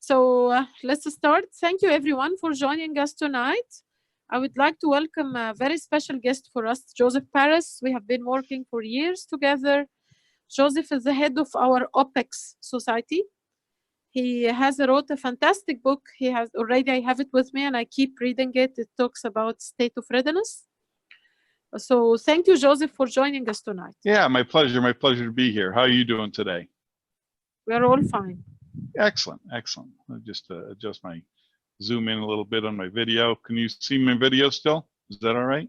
Let's start. Thank you everyone for joining us tonight. I would like to welcome a very special guest for us, Joseph Paris. We have been working for years together. Joseph is the head of our OPEX society. He has wrote a fantastic book. I have it with me and I keep reading it. It talks about state of readiness. So thank you, Joseph, for joining us tonight. Yeah, my pleasure. My pleasure to be here. How are you doing today? We are all fine. Excellent, excellent. I'll just adjust my zoom in a little bit on my video. Can you see my video still? Is that all right?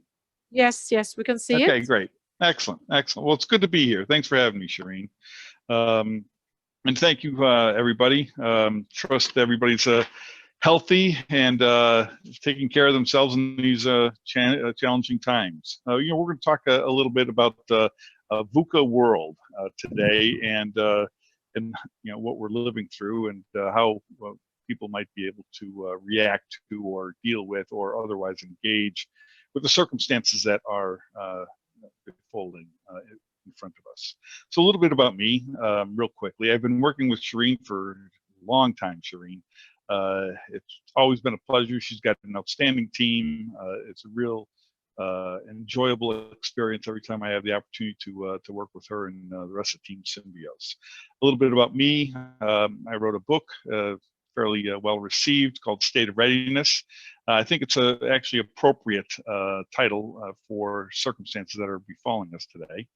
Yes, we can see it. Okay, great. Excellent, excellent. Well, it's good to be here. Thanks for having me, Shireen. And thank you, everybody. Trust everybody's healthy and taking care of themselves in these challenging times. We're going to talk a little bit about VUCA World today, and what we're living through, and how people might be able to react to or deal with or otherwise engage with the circumstances that are unfolding in front of us. So a little bit about me, real quickly. I've been working with Shireen for a long time, Shireen. It's always been a pleasure. She's got an outstanding team. It's a real enjoyable experience every time I have the opportunity to work with her and the rest of Team Symbios. A little bit about me. I wrote a book, fairly well received, called State of Readiness. I think it's actually appropriate title for circumstances that are befalling us today.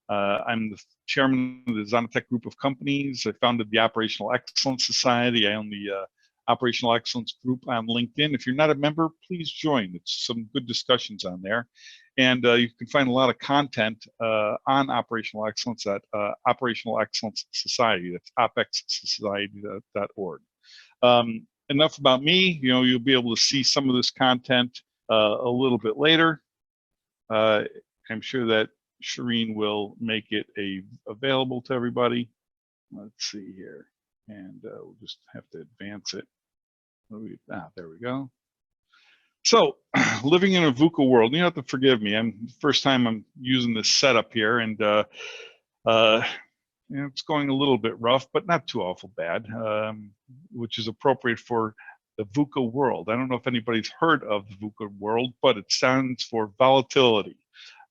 I'm the chairman of the Zonotech group of companies. I founded the Operational Excellence Society. I own the Operational Excellence group on LinkedIn. If you're not a member, please join. It's some good discussions on there. And you can find a lot of content on Operational Excellence at Operational Excellence Society. That's opexsociety.org. Enough about me. You'll be able to see some of this content a little bit later. I'm sure that Shireen will make it available to everybody. Let's see here, and we'll just have to advance it. There we go. So, living in a VUCA world, you have to forgive me. First time I'm using this setup here, and it's going a little bit rough, but not too awful bad, which is appropriate for the VUCA world. I don't know if anybody's heard of the VUCA world, but it stands for volatility.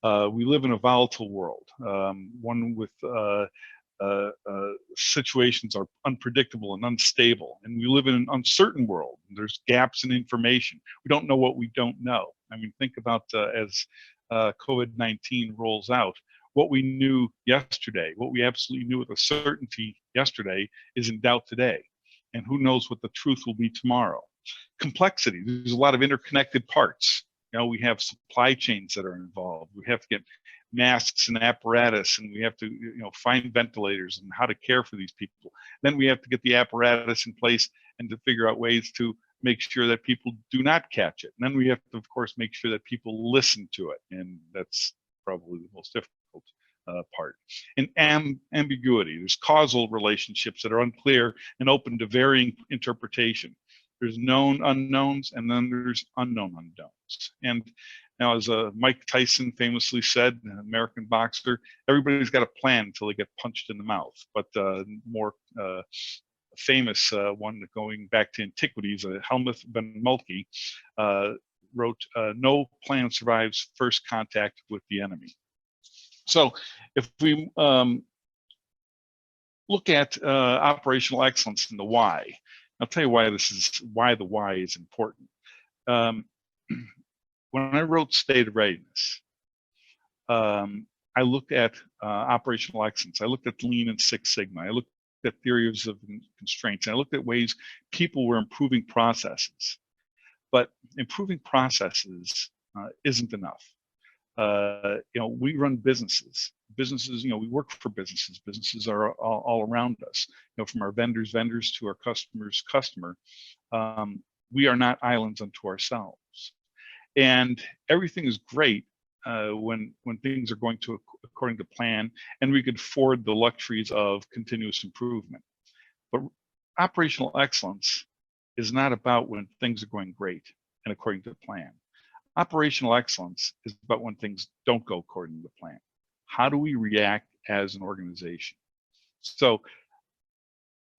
We live in a volatile world, one with situations are unpredictable and unstable, and we live in an uncertain world. There's gaps in information. We don't know what we don't know. I mean, think about as COVID-19 rolls out, what we knew yesterday, what we absolutely knew with a certainty yesterday is in doubt today, and who knows what the truth will be tomorrow. Complexity, there's a lot of interconnected parts. We have supply chains that are involved. We have to get masks and apparatus, and we have to find ventilators and how to care for these people. Then we have to get the apparatus in place and to figure out ways to make sure that people do not catch it. And then we have to, of course, make sure that people listen to it, and that's probably the most difficult part. And ambiguity, there's causal relationships that are unclear and open to varying interpretation. There's known unknowns, and then there's unknown unknowns. And now, as Mike Tyson famously said, an American boxer, everybody's got a plan until they get punched in the mouth. But more famous one going back to antiquities, Helmuth Ben Moltke, wrote, "No plan survives first contact with the enemy." So if we look at operational excellence and the why, I'll tell you why the why is important. When I wrote State of Readiness, I looked at operational excellence. I looked at Lean and Six Sigma. I looked at theories of constraints. And I looked at ways people were improving processes. But improving processes isn't enough. We run businesses. We work for businesses. Businesses are all around us. From our vendors to our customer. We are not islands unto ourselves. And everything is great when things are going according to plan, and we could afford the luxuries of continuous improvement. But operational excellence is not about when things are going great and according to plan. Operational excellence is about when things don't go according to plan. How do we react as an organization? So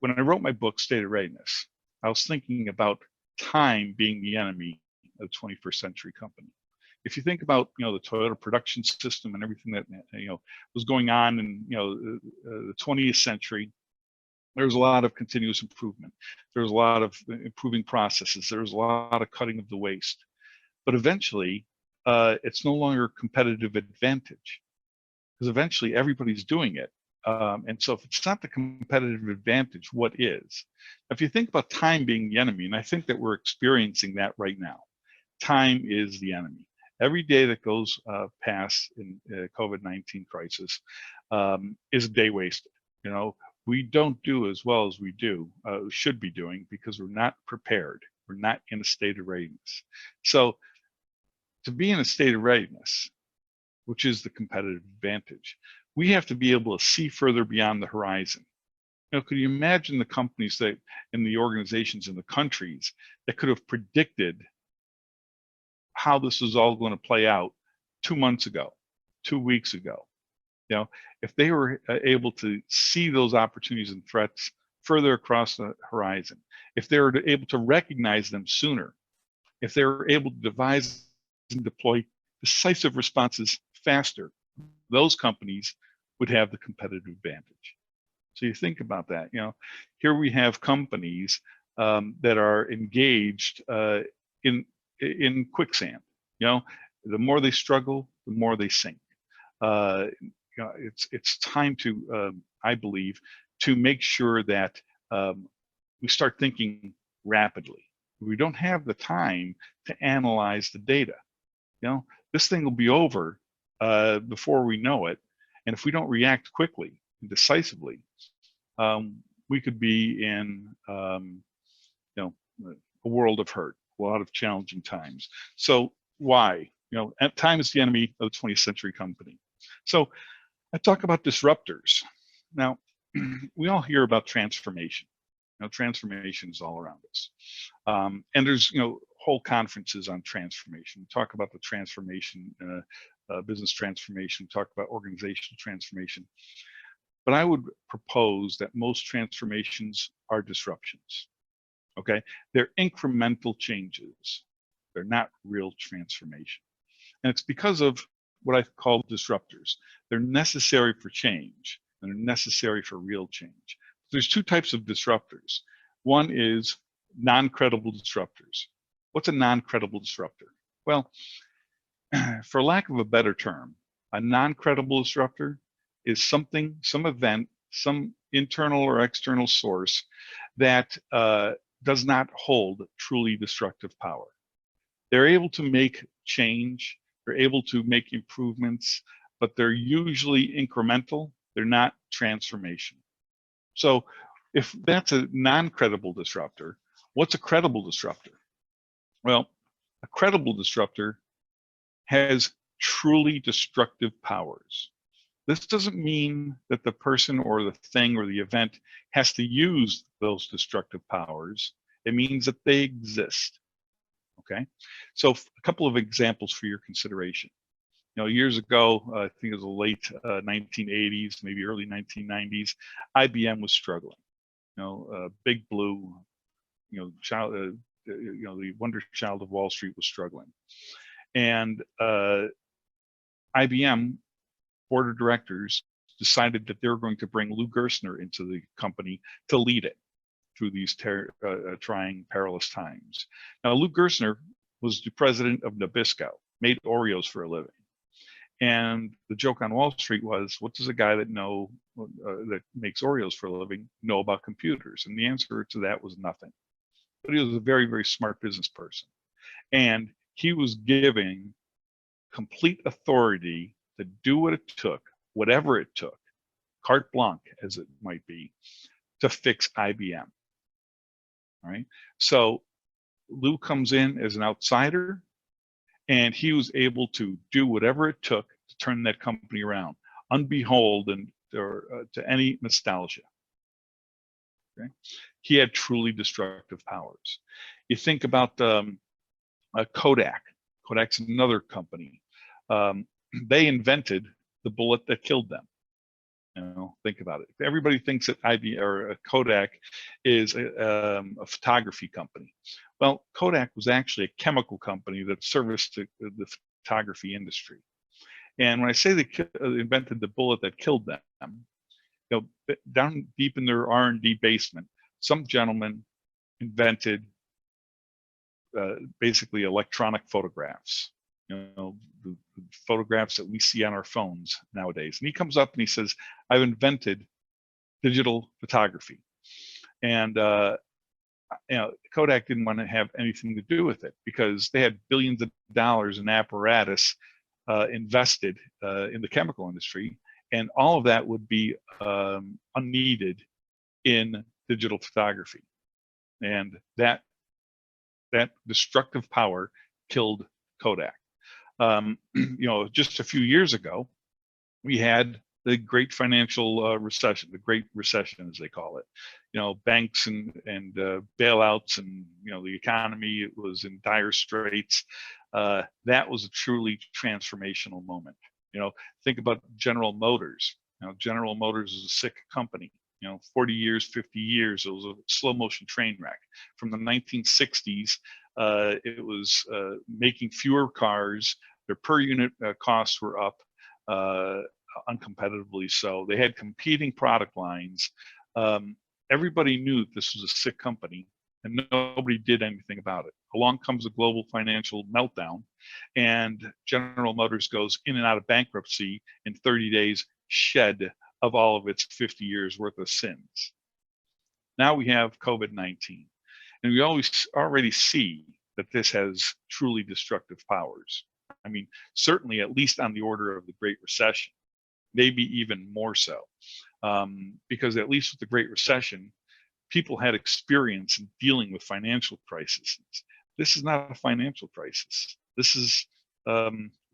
when I wrote my book, State of Readiness, I was thinking about time being the enemy of the 21st century company. If you think about, the Toyota production system and everything that, was going on in, the 20th century, there was a lot of continuous improvement. There was a lot of improving processes. There was a lot of cutting of the waste. But eventually, it's no longer a competitive advantage, because eventually everybody's doing it. And so if it's not the competitive advantage, what is? If you think about time being the enemy, and I think that we're experiencing that right now, time is the enemy. Every day that goes past in COVID-19 crisis is a day wasted. We don't do as well as we should be doing, because we're not prepared. We're not in a state of readiness. So to be in a state of readiness, which is the competitive advantage, we have to be able to see further beyond the horizon. Could you imagine the companies that, and the organizations in the countries that could have predicted how this is all going to play out 2 months ago, 2 weeks ago? If they were able to see those opportunities and threats further across the horizon, if they were able to recognize them sooner, if they were able to devise and deploy decisive responses faster, those companies would have the competitive advantage. So you think about that. Here we have companies that are engaged in quicksand. The more they struggle, the more they sink. It's time to, I believe, to make sure that we start thinking rapidly. We don't have the time to analyze the data. This thing will be over before we know it, and if we don't react quickly and decisively, we could be in a world of hurt, a lot of challenging times. So why? Time is the enemy of the 20th century company. So I talk about disruptors. Now, we all hear about transformation. Transformation is all around us. And there's, whole conferences on transformation. We talk about the transformation, business transformation, talk about organizational transformation. But I would propose that most transformations are disruptions. Okay, they're incremental changes. They're not real transformation. And it's because of what I call disruptors. They're necessary for change, and they're necessary for real change. There's two types of disruptors. One is non-credible disruptors. What's a non-credible disruptor? Well, for lack of a better term, a non-credible disruptor is something, some event, some internal or external source that does not hold truly destructive power. They're able to make change, they're able to make improvements, but they're usually incremental, they're not transformation. So if that's a non-credible disruptor, what's a credible disruptor? Well, a credible disruptor has truly destructive powers. This doesn't mean that the person or the thing or the event has to use those destructive powers. It means that they exist. Okay, so a couple of examples for your consideration. Years ago, I think it was the late 1980s, maybe early 1990s, IBM was struggling. Big Blue, the wonder child of Wall Street was struggling. And IBM board of directors decided that they were going to bring Lou Gerstner into the company to lead it through these trying, perilous times. Now, Lou Gerstner was the president of Nabisco, made Oreos for a living. And the joke on Wall Street was, what does a guy that that makes Oreos for a living know about computers? And the answer to that was nothing. But he was a very, very smart business person. And he was giving complete authority to do what it took, whatever it took, carte blanche as it might be, to fix IBM. All right. So Lou comes in as an outsider, and he was able to do whatever it took to turn that company around, unbeholden to any nostalgia. Okay. He had truly destructive powers. You think about Kodak. Kodak's another company. They invented the bullet that killed them. Think about it. Everybody thinks that IBM or Kodak is a photography company. Well, Kodak was actually a chemical company that serviced the photography industry. And when I say they invented the bullet that killed them, down deep in their R&D basement, some gentleman invented basically electronic photographs. The photographs that we see on our phones nowadays. And he comes up and he says, "I've invented digital photography." And Kodak didn't want to have anything to do with it because they had billions of dollars in apparatus invested in the chemical industry, and all of that would be unneeded in digital photography. And that destructive power killed Kodak. Just a few years ago, we had the great financial recession, the Great Recession, as they call it. Banks and bailouts, and the economy was in dire straits. That was a truly transformational moment. Think about General Motors. General Motors is a sick company. 40 years, 50 years, it was a slow motion train wreck. From the 1960s, it was making fewer cars. Their per unit costs were up uncompetitively so. They had competing product lines. Everybody knew this was a sick company, and nobody did anything about it. Along comes a global financial meltdown, and General Motors goes in and out of bankruptcy in 30 days, shed of all of its 50 years worth of sins. Now we have COVID-19, and we already see that this has truly destructive powers. I mean, certainly at least on the order of the Great Recession, maybe even more so, because at least with the Great Recession, people had experience in dealing with financial crises. This is not a financial crisis. This is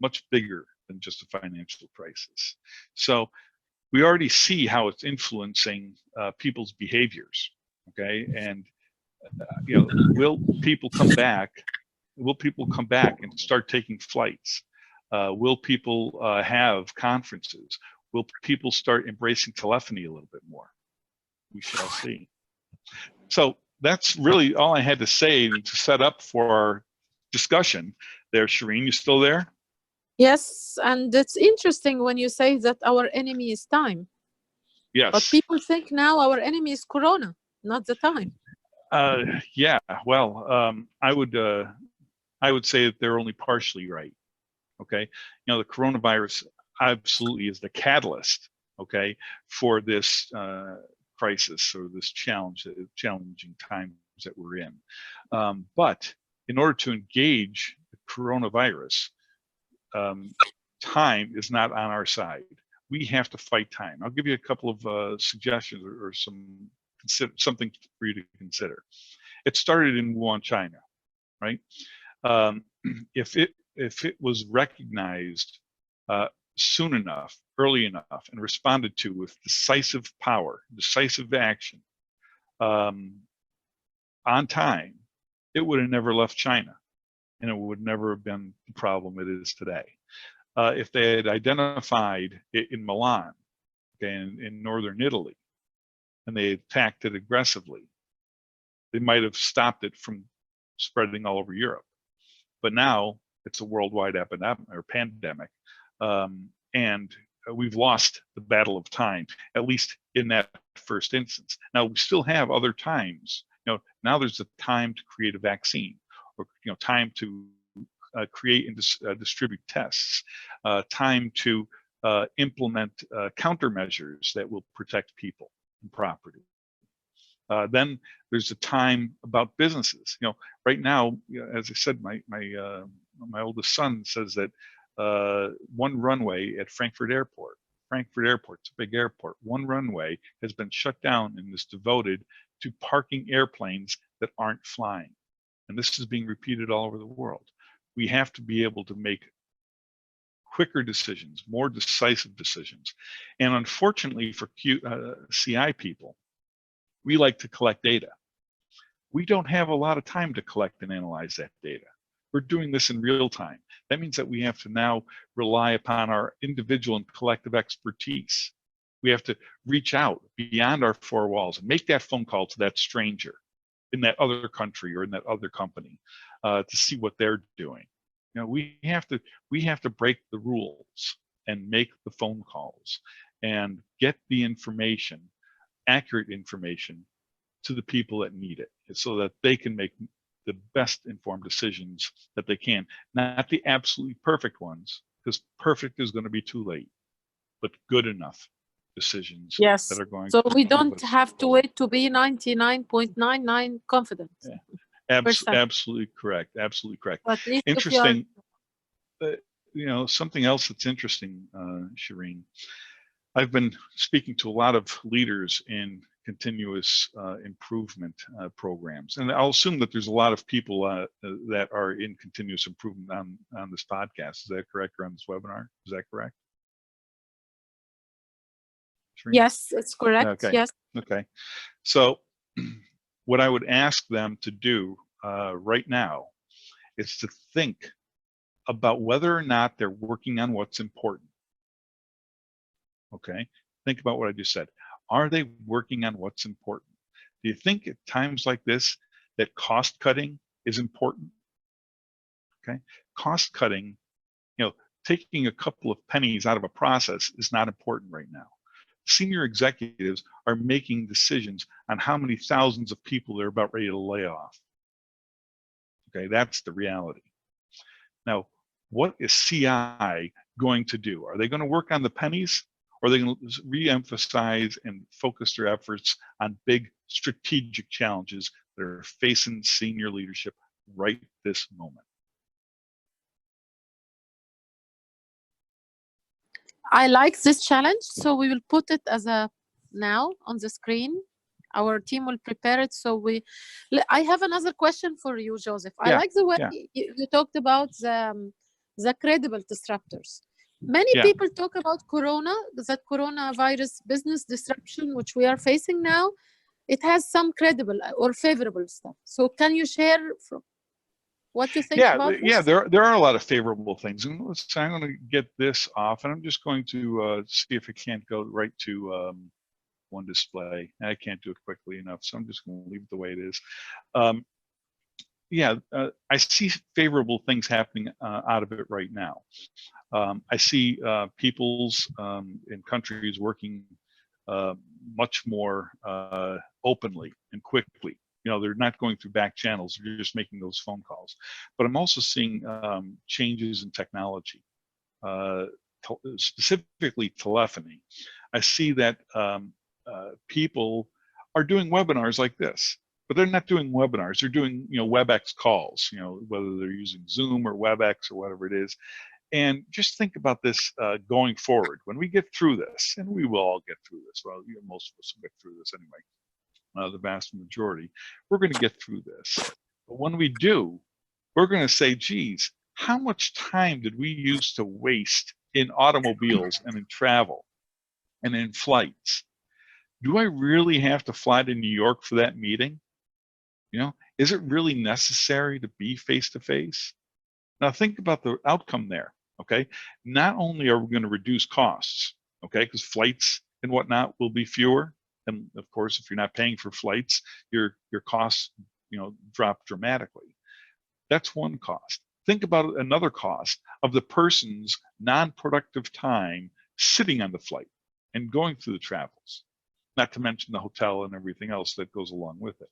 much bigger than just a financial crisis. So we already see how it's influencing people's behaviors. Okay, and will people come back? Will people come back and start taking flights? Will people have conferences? Will people start embracing telephony a little bit more? We shall see. So that's really all I had to say to set up for our discussion there. Shireen, you still there? Yes, and it's interesting when you say that our enemy is time. Yes. But people think now our enemy is Corona, not the time. Yeah, well, I would say that they're only partially right. Okay, the coronavirus absolutely is the catalyst, okay, for this crisis or this challenging times that we're in. But in order to engage the coronavirus, time is not on our side. We have to fight time. I'll give you a couple of suggestions or something for you to consider. It started in Wuhan, China, right? If it was recognized soon enough, early enough, and responded to with decisive power, decisive action, on time, it would have never left China, and it would never have been the problem it is today. If they had identified it in Milan, okay, in northern Italy, and they attacked it aggressively, they might have stopped it from spreading all over Europe. But now it's a worldwide epidemic or pandemic, and we've lost the battle of time, at least in that first instance. Now we still have other times. Now there's a time to create a vaccine, or time to create and distribute tests, time to implement countermeasures that will protect people and property. Then there's a time about businesses. Right now, as I said, my oldest son says that one runway at Frankfurt Airport's a big airport. One runway has been shut down and is devoted to parking airplanes that aren't flying. And this is being repeated all over the world. We have to be able to make quicker decisions, more decisive decisions. And unfortunately for CI people, we like to collect data. We don't have a lot of time to collect and analyze that data. We're doing this in real time. That means that we have to now rely upon our individual and collective expertise We have to reach out beyond our four walls and make that phone call to that stranger in that other country or in that other company to see what they're doing. You know, we have to break the rules and make the phone calls and get the information, accurate information, to the people that need it, so that they can make the best informed decisions that they can. Not the absolutely perfect ones, because perfect is going to be too late, but good enough decisions that are going so to we don't have to wait to be 99.99 confident. Yeah. Absolutely correct. Absolutely correct. At least interesting. You know, something else that's interesting, Shireen. I've been speaking to a lot of leaders in continuous improvement programs, and I'll assume that there's a lot of people that are in continuous improvement on this podcast. Is that correct, or on this webinar? Is that correct? Shireen? Yes, it's correct. Okay. Yes. Okay. So what I would ask them to do right now is to think about whether or not they're working on what's important. Okay, think about what I just said. Are they working on what's important? Do you think at times like this that cost cutting is important? Okay, cost cutting, you know, taking a couple of pennies out of a process is not important right now. Senior executives are making decisions on how many thousands of people they're about ready to lay off. Okay, that's the reality. Now, what is CI going to do? Are they going to work on the pennies? Or are they going to re-emphasize and focus their efforts on big strategic challenges that are facing senior leadership right this moment? I like this challenge, so we will put it as a now on the screen. Our team will prepare it. So I have another question for you, Joseph. I like the way you talked about the credible disruptors. Many people talk about that coronavirus business disruption, which we are facing now. It has some credible or favorable stuff. So can you share what you think about this? Yeah, there are a lot of favorable things. And I'm going to get this off, and I'm just going to see if it can't go right to one display. I can't do it quickly enough, so I'm just going to leave it the way it is. I see favorable things happening out of it right now. I see peoples in countries working much more openly and quickly. You know, they're not going through back channels, they're just making those phone calls. But I'm also seeing changes in technology, specifically telephony. I see that people are doing webinars like this, but they're not doing webinars. They're doing, you know, WebEx calls, you know, whether they're using Zoom or WebEx or whatever it is. And just think about this going forward. When we get through this, and we will all get through this, well, you know, most of us will get through this anyway, the vast majority, we're going to get through this. But when we do, we're going to say, geez, how much time did we use to waste in automobiles and in travel and in flights? Do I really have to fly to New York for that meeting? You know, is it really necessary to be face-to-face? Now think about the outcome there, okay? Not only are we going to reduce costs, okay, because flights and whatnot will be fewer, and of course, if you're not paying for flights, your costs, you know, drop dramatically. That's one cost. Think about another cost of the person's non-productive time sitting on the flight and going through the travels, not to mention the hotel and everything else that goes along with it.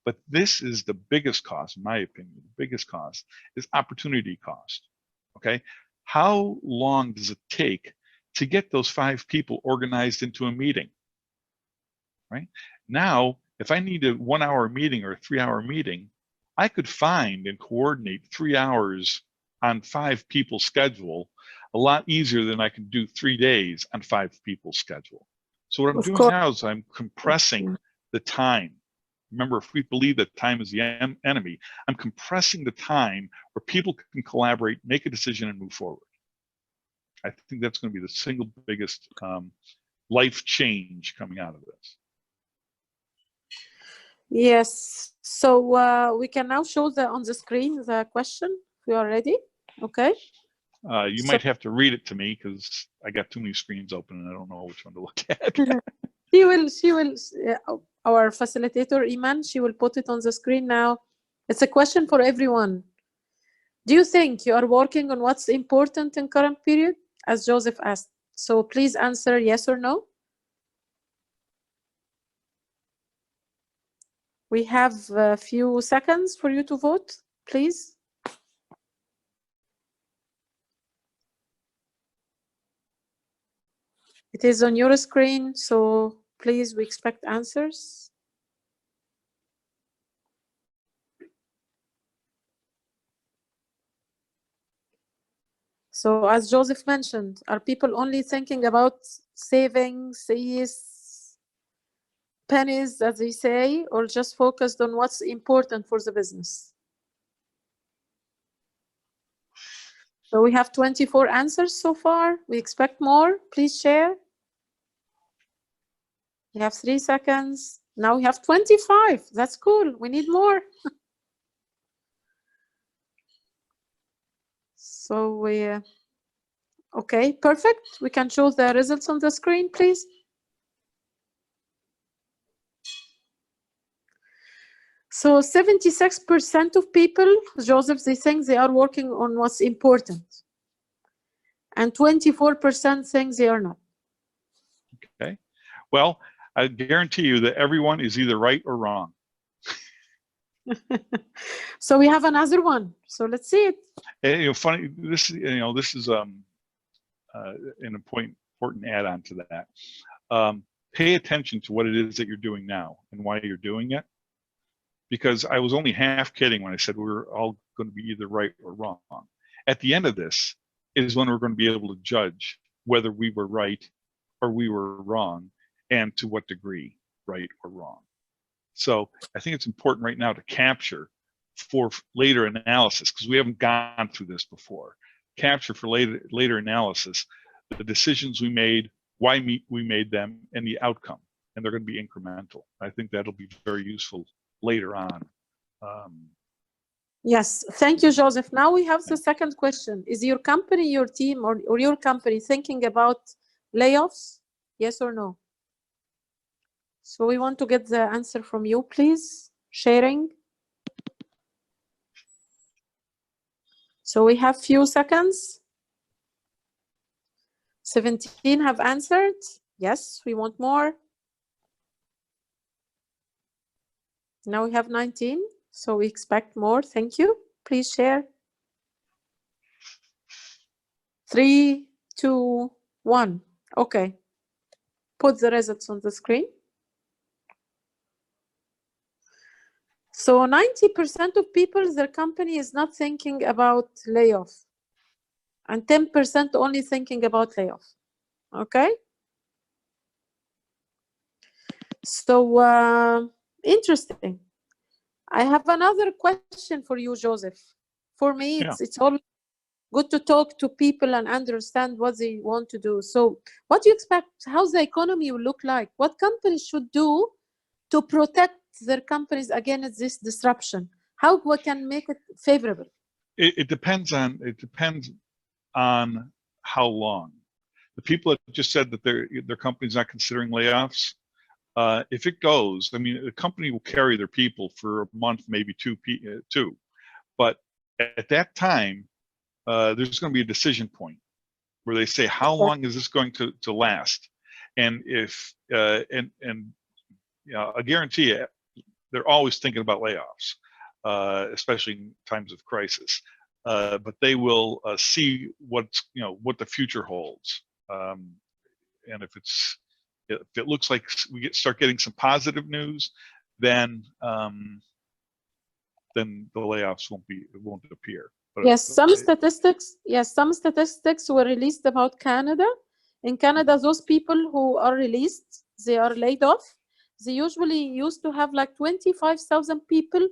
But this is the biggest cost, in my opinion. The biggest cost is opportunity cost, okay? How long does it take to get those 5 people organized into a meeting, right? Now, if I need a 1-hour meeting or a 3-hour meeting, I could find and coordinate 3 hours on 5 people's schedule a lot easier than I can do 3 days on 5 people's schedule. So what I'm doing now is I'm compressing the time. Remember, if we believe that time is the enemy, I'm compressing the time where people can collaborate, make a decision, and move forward. I think that's going to be the single biggest life change coming out of this. Yes. So we can now show on the screen the question. If you are ready, okay. You might have to read it to me because I got too many screens open and I don't know which one to look at. She will, our facilitator, Iman, she will put it on the screen now. It's a question for everyone. Do you think you are working on what's important in current period? As Joseph asked. So please answer yes or no. We have a few seconds for you to vote, please. It is on your screen, so please, we expect answers. So as Joseph mentioned, are people only thinking about savings, pennies, as they say, or just focused on what's important for the business? So we have 24 answers so far. We expect more. Please share. We have 3 seconds. Now we have 25. That's cool. We need more. So we, okay, perfect. We can show the results on the screen, please. So 76% of people, Joseph, they think they are working on what's important. And 24% think they are not. Okay. Well, I guarantee you that everyone is either right or wrong. So we have another one. So let's see it. You know, funny. This is an important add-on to that. Pay attention to what it is that you're doing now and why you're doing it. Because I was only half kidding when I said we're all going to be either right or wrong. At the end of this is when we're going to be able to judge whether we were right or we were wrong, and to what degree right or wrong. So I think it's important right now to capture for later analysis, because we haven't gone through this before. Capture for later analysis the decisions we made, why we made them, and the outcome. And they're going to be incremental. I think that'll be very useful later on. Yes, thank you, Joseph. Now we have the second question. Is your company, your team, or your company thinking about layoffs? Yes or no? So we want to get the answer from you, please. Sharing. So we have few seconds. 17 have answered. Yes, we want more. Now we have 19, so we expect more. Thank you. Please share. 3, 2, 1. Okay. Put the results on the screen. So 90% of people, their company is not thinking about layoff. And 10% only thinking about layoff. Okay? So, interesting. I have another question for you, Joseph. For me, it's always good to talk to people and understand what they want to do. So what do you expect? How the economy will look like? What companies should do to protect their companies against this disruption? How we can make it favorable? It depends on how long. The people that just said that their company's not considering layoffs, if it goes, I mean, the company will carry their people for a month, maybe two. But at that time, there's going to be a decision point where they say, how long is this going to last? And if I guarantee you, they're always thinking about layoffs, especially in times of crisis. But they will see what the future holds, and if it looks like we start getting some positive news, then the layoffs won't appear. But some statistics were released about Canada. In Canada, those people who are released, they are laid off. They usually used to have like 25,000 people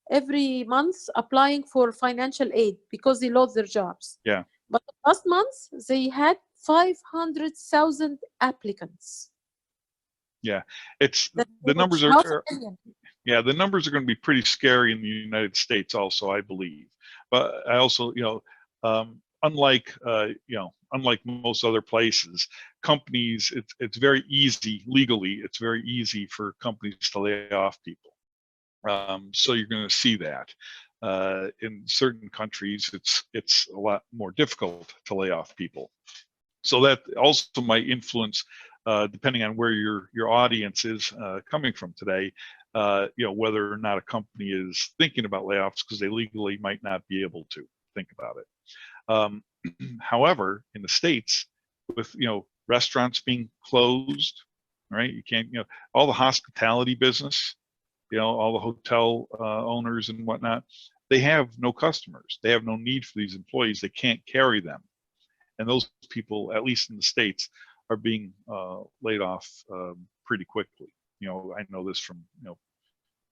every month applying for financial aid because they lost their jobs. Yeah. But last month, they had 500,000 applicants. Yeah, the numbers are the numbers are going to be pretty scary in the United States also, I believe. But I also, unlike unlike most other places, companies, it's very easy legally. It's very easy for companies to lay off people. So you're going to see that. In certain countries, it's a lot more difficult to lay off people. So that also might influence, depending on where your audience is coming from today, whether or not a company is thinking about layoffs, because they legally might not be able to think about it. However, in the States, with restaurants being closed, right? You can't, all the hospitality business, all the hotel owners and whatnot, they have no customers. They have no need for these employees. They can't carry them. And those people, at least in the States, are being laid off pretty quickly. I know this from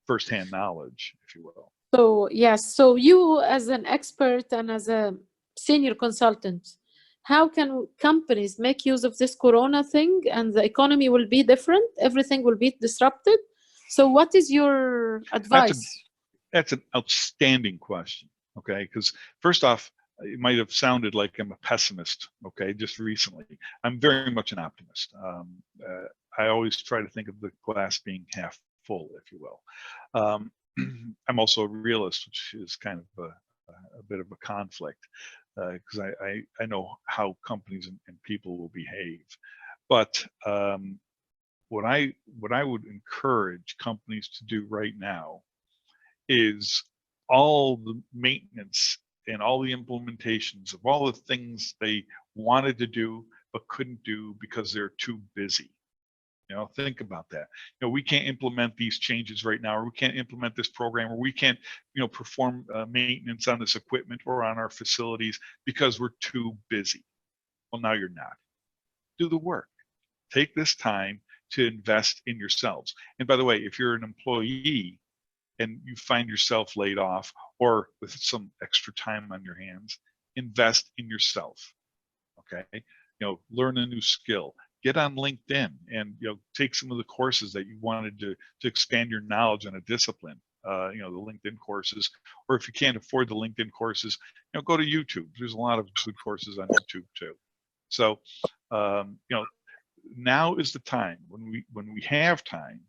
firsthand knowledge, if you will. So yes, so you as an expert and as a senior consultant, how can companies make use of this Corona thing, and the economy will be different, everything will be disrupted? So what is your advice? That's an outstanding question, okay? Because first off, it might have sounded like I'm a pessimist, okay, just recently. I'm very much an optimist. I always try to think of the glass being half full, if you will. I'm also a realist, which is kind of a bit of a conflict, because I know how companies and people will behave. But what I would encourage companies to do right now is all the maintenance and all the implementations of all the things they wanted to do but couldn't do because they're too busy. Think about that. We can't implement these changes right now, or we can't implement this program, or we can't, perform maintenance on this equipment or on our facilities because we're too busy. Well, now you're not. Do the work. Take this time to invest in yourselves. And by the way, if you're an employee and you find yourself laid off or with some extra time on your hands, invest in yourself. Okay. Learn a new skill. Get on LinkedIn and take some of the courses that you wanted to expand your knowledge on a discipline. The LinkedIn courses, or if you can't afford the LinkedIn courses, go to YouTube. There's a lot of good courses on YouTube too. So, now is the time when we have time.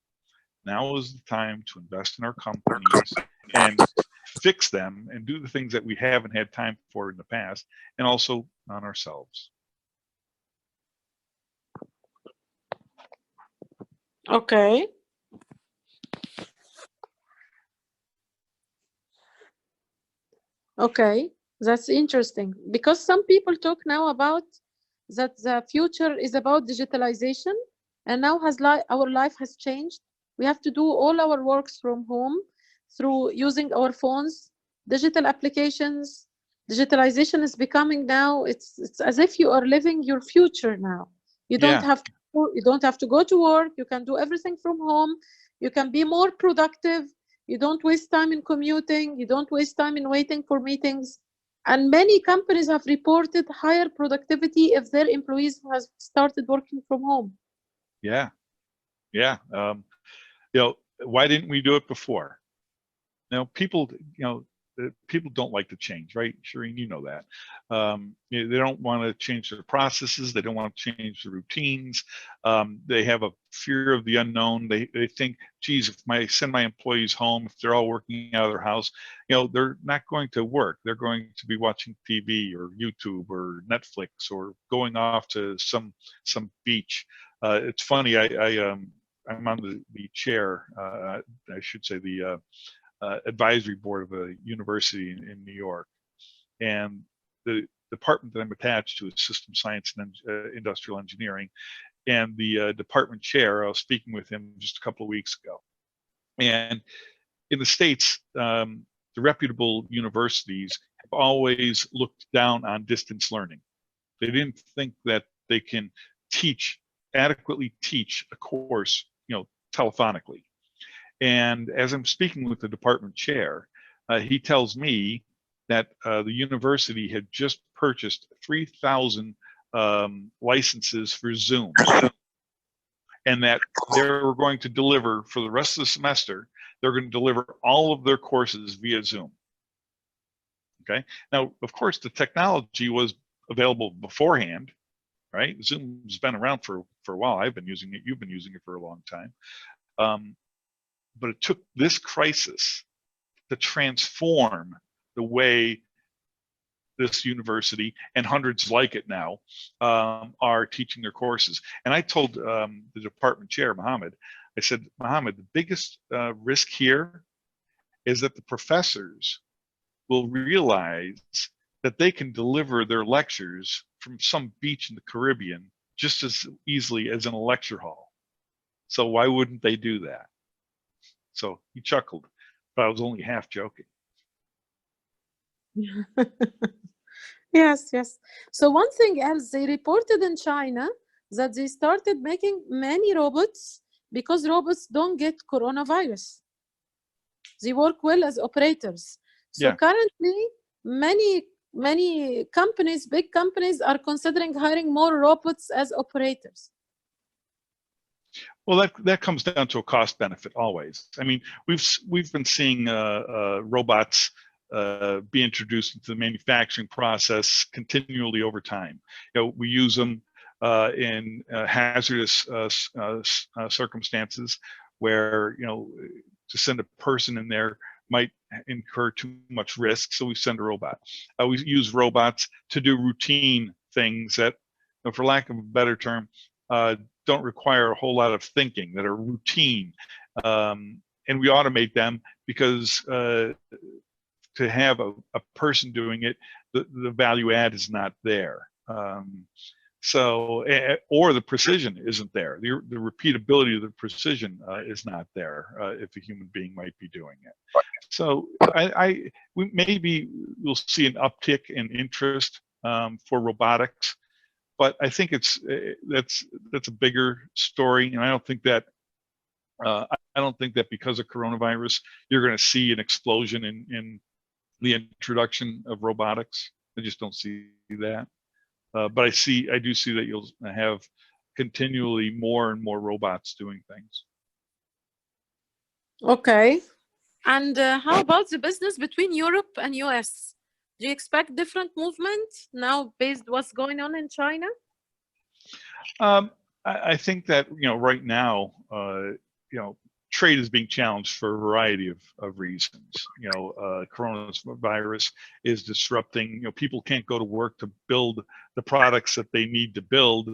Now is the time to invest in our companies and fix them and do the things that we haven't had time for in the past, and also on ourselves. Okay. Okay, that's interesting, because some people talk now about that the future is about digitalization, and now our life has changed. We have to do all our works from home through using our phones, digital applications. Digitalization is becoming now, it's as if you are living your future now. You don't have to go to work. You can do everything from home. You can be more productive. You don't waste time in commuting. You don't waste time in waiting for meetings. And many companies have reported higher productivity if their employees have started working from home. Yeah. Why didn't we do it before? People don't like to change, right? Shireen, you know that. They don't want to change their processes. They don't want to change the routines. They have a fear of the unknown. They think, geez, if I send my employees home, if they're all working out of their house, they're not going to work. They're going to be watching TV or YouTube or Netflix or going off to some beach. It's funny. I'm on the chair. I should say the advisory board of a university in New York, and the department that I'm attached to is System Science and Industrial Engineering, and the department chair, I was speaking with him just a couple of weeks ago, and in the States, the reputable universities have always looked down on distance learning. They didn't think that they can adequately teach a course, telephonically. And as I'm speaking with the department chair, he tells me that the university had just purchased 3,000 licenses for Zoom, and that they were going to deliver for the rest of the semester. They're going to deliver all of their courses via Zoom. Okay. Now, of course, the technology was available beforehand, right? Zoom's been around for a while. I've been using it. You've been using it for a long time. But it took this crisis to transform the way this university and hundreds like it now are teaching their courses. And I told the department chair, Mohammed, I said, Mohammed, the biggest risk here is that the professors will realize that they can deliver their lectures from some beach in the Caribbean just as easily as in a lecture hall. So why wouldn't they do that? So he chuckled, but I was only half joking. Yes, yes. So one thing else, they reported in China that they started making many robots because robots don't get coronavirus. They work well as operators. So currently, many companies, big companies, are considering hiring more robots as operators. Well, that comes down to a cost benefit always. I mean, we've been seeing robots be introduced into the manufacturing process continually over time. You know, we use them in hazardous circumstances where, you know, to send a person in there might incur too much risk, so we send a robot. We use robots to do routine things that, you know, for lack of a better term, don't require a whole lot of thinking, that are routine. And we automate them because to have a person doing it, the value add is not there. So, or the precision isn't there. The repeatability of the precision is not there if a human being might be doing it. So maybe we'll see an uptick in interest for robotics, but I think that's a bigger story, and I don't think that because of coronavirus you're going to see an explosion in the introduction of robotics. I just don't see that. But I do see that you'll have continually more and more robots doing things. Okay. And how about the business between Europe and US? Do you expect different movement now based what's going on in China? I think that, you know, right now, you know, trade is being challenged for a variety of reasons. You know, coronavirus is disrupting, you know, people can't go to work to build the products that they need to build.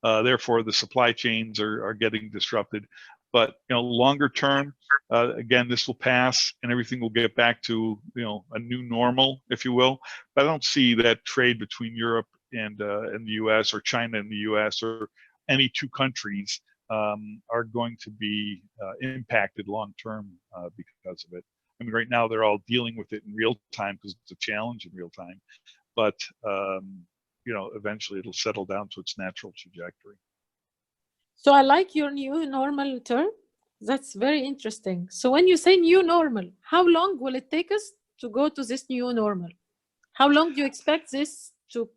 Therefore, the supply chains are getting disrupted. But, you know, longer term, again, this will pass and everything will get back to, you know, a new normal, if you will. But I don't see that trade between Europe and the US, or China and the US, or any two countries are going to be impacted long term because of it. I mean, right now they're all dealing with it in real time because it's a challenge in real time. But you know, eventually it'll settle down to its natural trajectory. So I like your new normal term. That's very interesting. So when you say new normal, how long will it take us to go to this new normal? How long do you expect this to?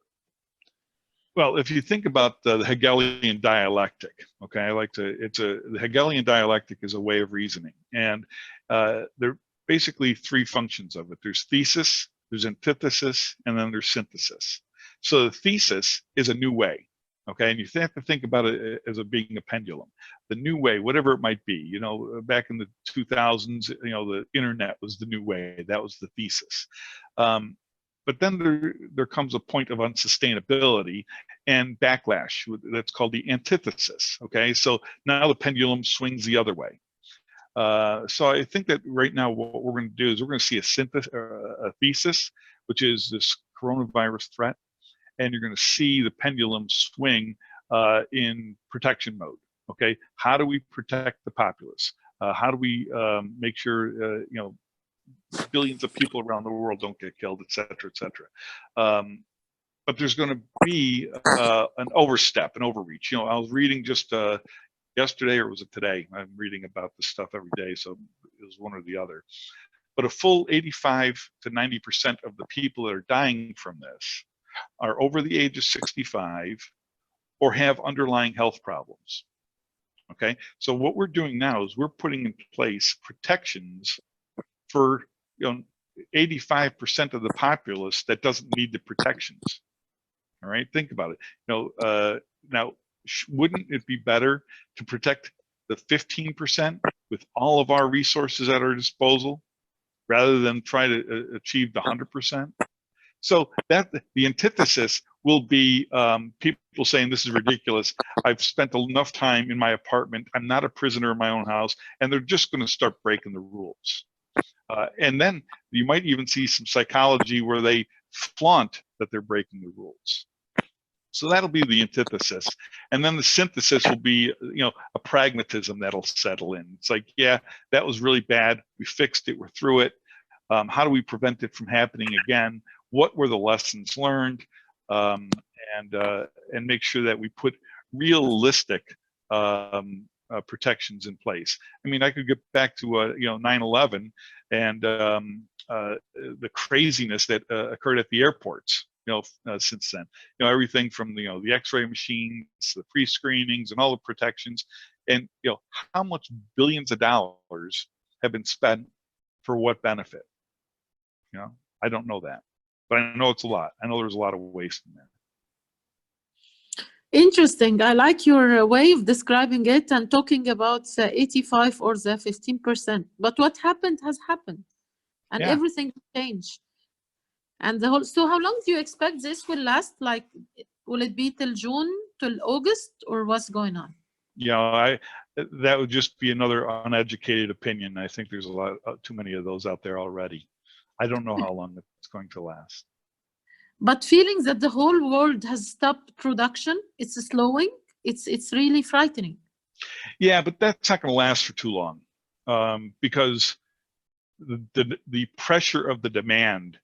Well, if you think about the Hegelian dialectic, okay, the Hegelian dialectic is a way of reasoning, and there are basically three functions of it. There's thesis, there's antithesis, and then there's synthesis. So the thesis is a new way, okay, and you have to think about it as being a pendulum. The new way, whatever it might be, you know, back in the 2000s, you know, the internet was the new way. That was the thesis. But then there comes a point of unsustainability and backlash. That's called the antithesis. Okay, so now the pendulum swings the other way. So I think that right now what we're going to do is we're going to see a thesis, which is this coronavirus threat, and you're going to see the pendulum swing in protection mode. Okay, how do we protect the populace? How do we make sure you know, billions of people around the world don't get killed, et cetera, et cetera. But there's going to be an overstep, an overreach. You know, I was reading just yesterday, or was it today? I'm reading about this stuff every day, so it was one or the other. But a full 85 to 90% of the people that are dying from this are over the age of 65 or have underlying health problems. Okay, so what we're doing now is we're putting in place protections for, you know, 85% of the populace that doesn't need the protections. All right, think about it. Now, wouldn't it be better to protect the 15% with all of our resources at our disposal rather than try to achieve the 100%? So that the antithesis will be people saying this is ridiculous. I've spent enough time in my apartment. I'm not a prisoner in my own house, and they're just going to start breaking the rules. And then you might even see some psychology where they flaunt that they're breaking the rules. So that'll be the antithesis. And then the synthesis will be, a pragmatism that'll settle in. It's like, yeah, that was really bad. We fixed it. We're through it. How do we prevent it from happening again? What were the lessons learned? And make sure that we put realistic protections in place. I mean, I could get back to 9/11 and the craziness that occurred at the airports. Since then, everything from the X-ray machines, the pre-screenings, and all the protections, and how much billions of dollars have been spent for what benefit? I don't know that, but I know it's a lot. I know there's a lot of waste in there. Interesting. I like your way of describing it and talking about the 85 or the 15%. But what happened has happened, and everything changed. And the whole. So, how long do you expect this will last? Like, will it be till June, till August, or what's going on? That would just be another uneducated opinion. I think there's a lot too many of those out there already. I don't know how long it's going to last. But feeling that the whole world has stopped production, it's slowing. It's really frightening. Yeah, but that's not going to last for too long, because the pressure of the demand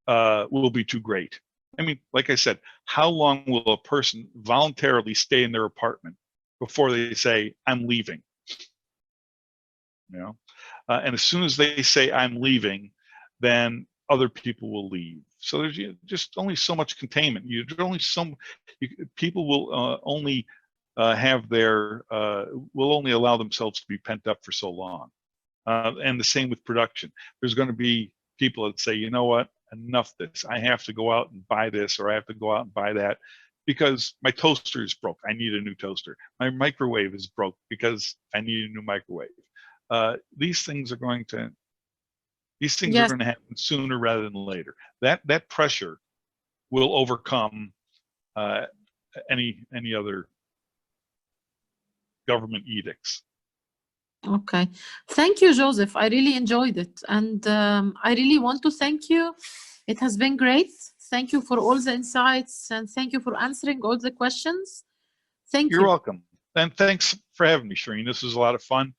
will be too great. I mean, like I said, how long will a person voluntarily stay in their apartment before they say, I'm leaving? And as soon as they say, I'm leaving, then other people will leave. So there's just only so much containment. People will only have will only allow themselves to be pent up for so long. And the same with production. There's going to be people that say, you know what, enough of this. I have to go out and buy this, or I have to go out and buy that because my toaster is broke. I need a new toaster. My microwave is broke because I need a new microwave. These things are going to happen sooner rather than later. That pressure will overcome any other government edicts. Okay. Thank you, Joseph. I really enjoyed it. And I really want to thank you. It has been great. Thank you for all the insights, and thank you for answering all the questions. Thank you. You're welcome. And thanks for having me, Shireen. This was a lot of fun.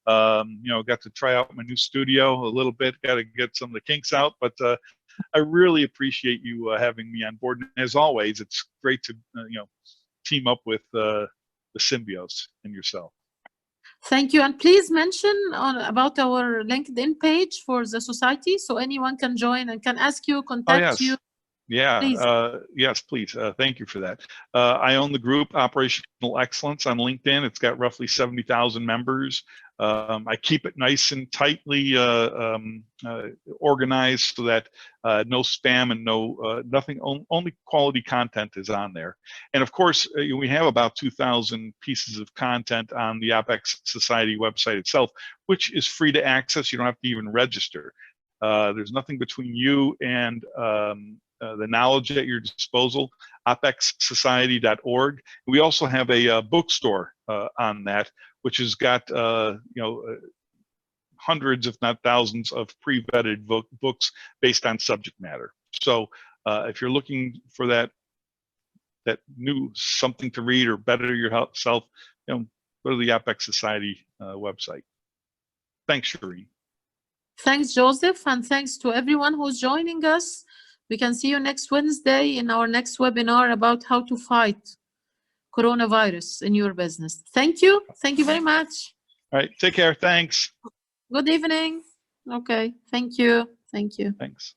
Got to try out my new studio a little bit, got to get some of the kinks out, but I really appreciate you having me on board. And as always, it's great to, team up with the Symbios and yourself. Thank you. And please mention about our LinkedIn page for the society so anyone can join and can ask you, contact you. Yeah, please. Yes, please. Thank you for that. I own the group Operational Excellence on LinkedIn. It's got roughly 70,000 members. I keep it nice and tightly organized so that no spam and nothing, only quality content is on there. And of course, we have about 2,000 pieces of content on the OpEx Society website itself, which is free to access. You don't have to even register. There's nothing between you and the knowledge at your disposal. opexsociety.org. We also have a bookstore on that, which has got hundreds, if not thousands, of pre-vetted books based on subject matter. So if you're looking for that new something to read or better yourself, go to the OpEx Society website. Thanks, Shireen. Thanks, Joseph, and thanks to everyone who's joining us. We can see you next Wednesday in our next webinar about how to fight coronavirus in your business. Thank you. Thank you very much. All right. Take care. Thanks. Good evening. Okay. Thank you. Thank you. Thanks.